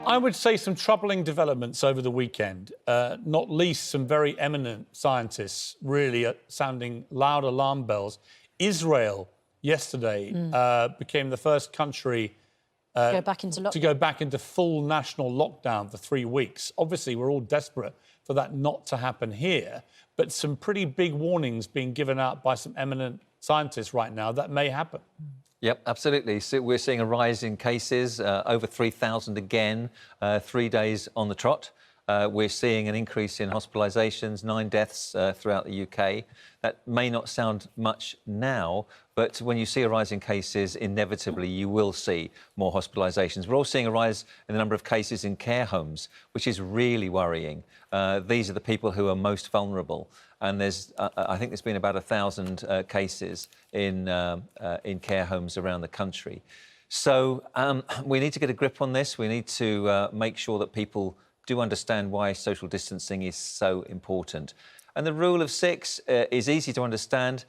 I would say some troubling developments over the weekend, not least some very eminent scientists really sounding loud alarm bells. Israel yesterday became the first country to go back into full national lockdown for 3 weeks. Obviously, we're all desperate for that not to happen here, but some pretty big warnings being given out by some eminent scientists right now that may happen. Yep, absolutely. So we're seeing a rise in cases, over 3,000 again, 3 days on the trot. We're seeing an increase in hospitalisations, 9 deaths throughout the UK. That may not sound much now, but when you see a rise in cases, inevitably you will see more hospitalisations. We're also seeing a rise in the number of cases in care homes, which is really worrying. These are the people who are most vulnerable. And there's, I think there's been about 1,000 cases in care homes around the country. So we need to get a grip on this. We need to make sure that people do understand why social distancing is so important. And the rule of 6 is easy to understand.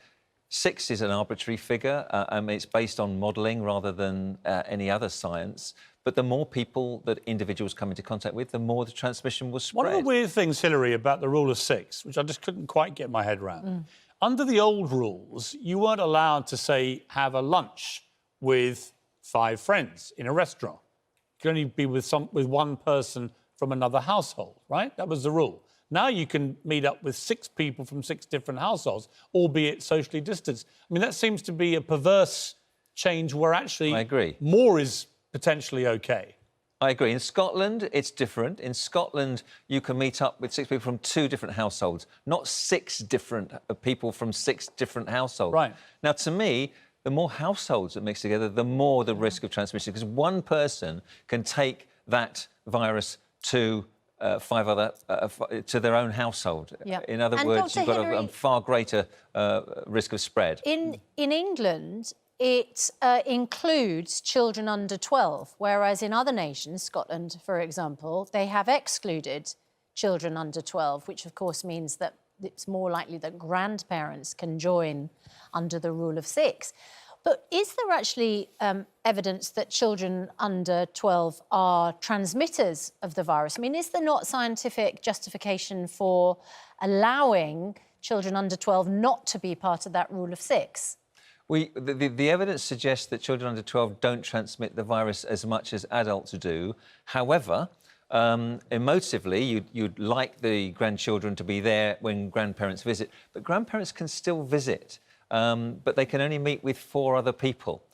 6 is an arbitrary figure. It's based on modelling rather than any other science. But the more people that individuals come into contact with, the more the transmission will spread. One of the weird things, Hilary, about the rule of 6, which I just couldn't quite get my head around, under the old rules, you weren't allowed to, say, have a lunch with 5 friends in a restaurant. You could only be with one person from another household, right? That was the rule. Now you can meet up with 6 people from 6 different households, albeit socially distanced. I mean, that seems to be a perverse change where actually I agree. More is potentially OK. I agree. In Scotland, it's different. In Scotland, you can meet up with 6 people from 2 different households, not 6 different people from 6 different households. Right. Now, to me, the more households that mix together, the more the risk of transmission, because one person can take that virus to 5 other to their own household. Yep. In other and words, Dr. you've got Hilary, a far greater risk of spread. In England, it includes children under 12, whereas in other nations, Scotland, for example, they have excluded children under 12, which of course means that it's more likely that grandparents can join under the rule of 6. But is there actually evidence that children under 12 are transmitters of the virus? I mean, is there not scientific justification for allowing children under 12 not to be part of that rule of 6? The evidence suggests that children under 12 don't transmit the virus as much as adults do. However, emotively, you'd like the grandchildren to be there when grandparents visit, but grandparents can still visit. But they can only meet with 4 other people.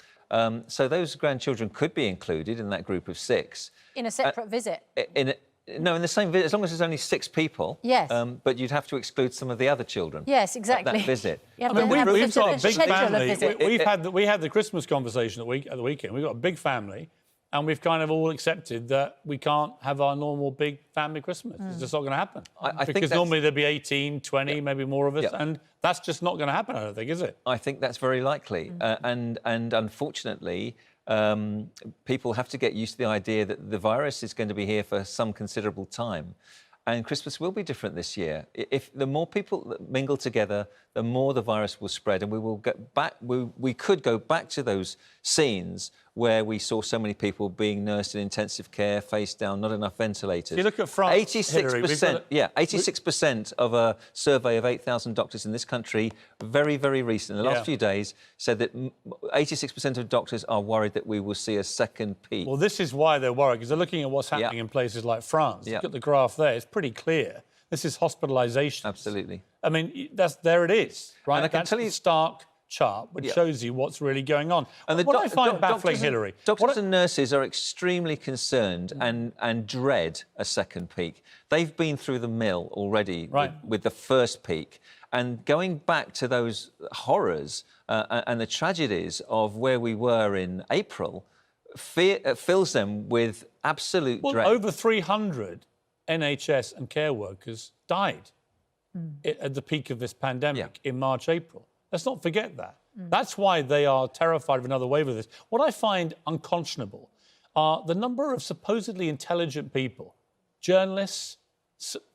So those grandchildren could be included in that group of 6. In a separate visit? No, in the same visit, as long as there's only 6 people. Yes. But you'd have to exclude some of the other children. Yes, exactly. At that visit. I mean, we've got a big family. We had the Christmas conversation at the weekend. We've got a big family, and we've kind of all accepted that we can't have our normal big family Christmas. It's just not going to happen. Because normally there'd be 18, 20, maybe more of us, and that's just not going to happen, I don't think, is it? I think that's very likely. And unfortunately, people have to get used to the idea that the virus is going to be here for some considerable time. And Christmas will be different this year. If the more people that mingle together, the more the virus will spread, and we will get back. We could go back to those scenes where we saw so many people being nursed in intensive care, face down, not enough ventilators. If you look at France, 86%. Yeah, 86% of a survey of 8,000 doctors in this country, very, very recent, in the last few days, said that 86% of doctors are worried that we will see a second peak. Well, this is why they're worried, because they're looking at what's happening in places like France. Look at the graph there; it's pretty clear. This is hospitalisation. Absolutely. I mean, there it is, right? And I can tell you, the stark chart which shows you what's really going on. And what I find baffling, Hilary... Doctors and nurses are extremely concerned and dread a second peak. They've been through the mill already with the first peak. And going back to those horrors and the tragedies of where we were in April fills them with absolute dread. Over 300 NHS and care workers died at the peak of this pandemic in March, April. Let's not forget that. That's why they are terrified of another wave of this. What I find unconscionable are the number of supposedly intelligent people, journalists,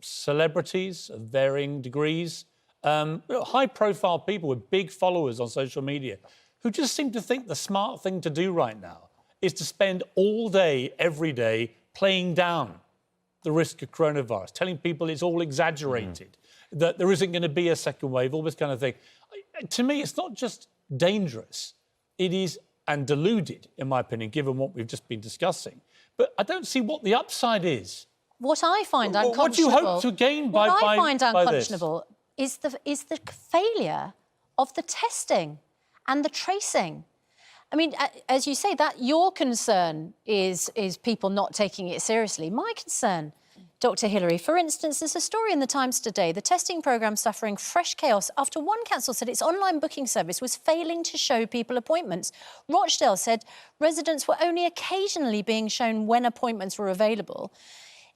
celebrities of varying degrees, high-profile people with big followers on social media, who just seem to think the smart thing to do right now is to spend all day, every day, playing down the risk of coronavirus, telling people it's all exaggerated, that there isn't going to be a second wave, all this kind of thing. To me, it's not just dangerous. It is, and deluded, in my opinion, given what we've just been discussing. But I don't see what the upside is. What I find unconscionable... What do you hope to gain by this? What I find unconscionable is the failure of the testing and the tracing. I mean, as you say, that your concern is people not taking it seriously. My concern, Dr. Hilary, for instance, there's a story in the Times today, the testing programme suffering fresh chaos after one council said its online booking service was failing to show people appointments. Rochdale said residents were only occasionally being shown when appointments were available.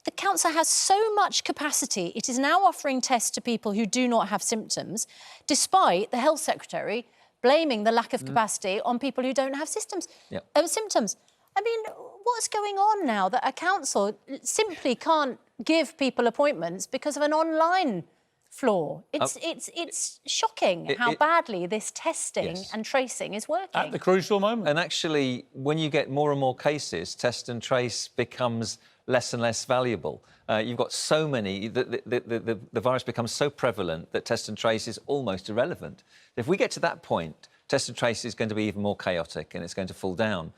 The council has so much capacity, it is now offering tests to people who do not have symptoms, despite the Health Secretary blaming the lack of capacity on people who don't have symptoms. I mean, what's going on now that a council simply can't give people appointments because of an online flaw? It's shocking how badly this testing and tracing is working. At the crucial moment. And actually, when you get more and more cases, test and trace becomes less and less valuable. You've got so many, the virus becomes so prevalent that test and trace is almost irrelevant. If we get to that point, test and trace is going to be even more chaotic and it's going to fall down.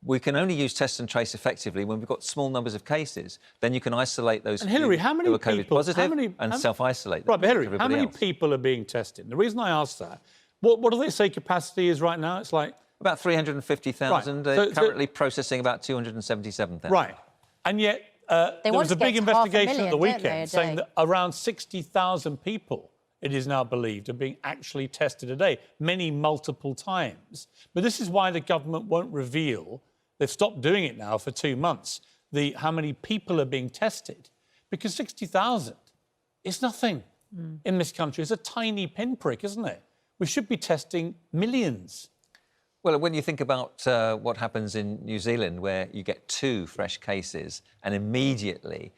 We can only use test and trace effectively when we've got small numbers of cases. Then you can isolate those and Hilary, how many who are COVID people, positive and self-isolate them. Right, but Hilary, how many people are being tested? The reason I ask that, what do they say capacity is right now? It's like... About 350,000. Right. They're currently processing about 277,000. Right. And yet there was a big investigation at the weekend saying that around 60,000 people, it is now believed, are being actually tested a day, many multiple times. But this is why the government won't reveal, they've stopped doing it now for 2 months, how many people are being tested. Because 60,000 is nothing in this country. It's a tiny pinprick, isn't it? We should be testing millions. Well, when you think about what happens in New Zealand, where you get 2 fresh cases and immediately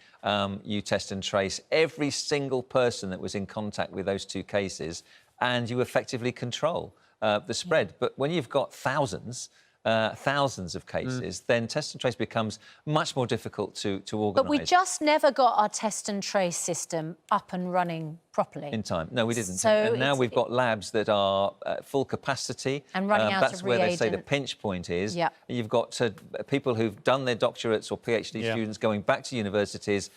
you test and trace every single person that was in contact with those 2 cases and you effectively control the spread. But when you've got thousands of cases, then test and trace becomes much more difficult to organise. But we just never got our test and trace system up and running properly. In time. No, we didn't. So and now we've got labs that are full capacity. And running out that's of where reagent. they say the pinch point is. Yep. You've got people who've done their doctorates or PhD students going back to universities,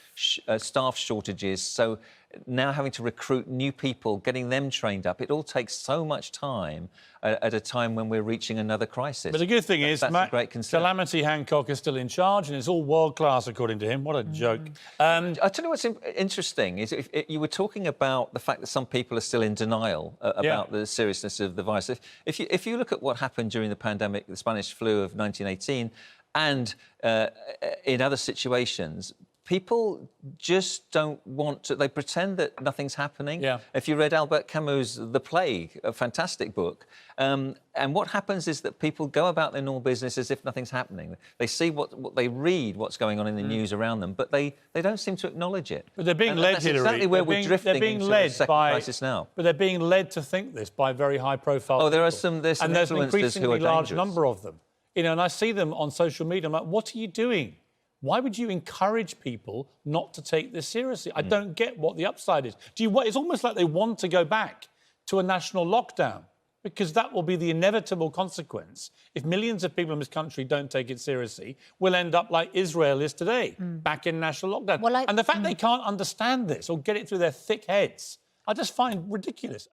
staff shortages. So now having to recruit new people, getting them trained up, it all takes so much time at a time when we're reaching another crisis. But the good thing is, that's a great concern. Calamity Hancock is still in charge and it's all world-class, according to him. What a joke. I'll tell you what's interesting is if you were talking about the fact that some people are still in denial about the seriousness of the virus. If you look at what happened during the pandemic, the Spanish flu of 1918, and in other situations, people just don't want to... They pretend that nothing's happening. Yeah. If you read Albert Camus' The Plague, a fantastic book, and what happens is that people go about their normal business as if nothing's happening. They see what they read what's going on in the news around them, but they don't seem to acknowledge it. But they're being led, that's Hilary. Exactly where we're drifting into a second crisis now. But they're being led to think this by very high-profile people. There's some and there's an increasingly large number of them. You know, and I see them on social media. I'm like, what are you doing? Why would you encourage people not to take this seriously? I don't get what the upside is. It's almost like they want to go back to a national lockdown because that will be the inevitable consequence. If millions of people in this country don't take it seriously, we'll end up like Israel is today, back in national lockdown. And the fact they can't understand this or get it through their thick heads, I just find ridiculous.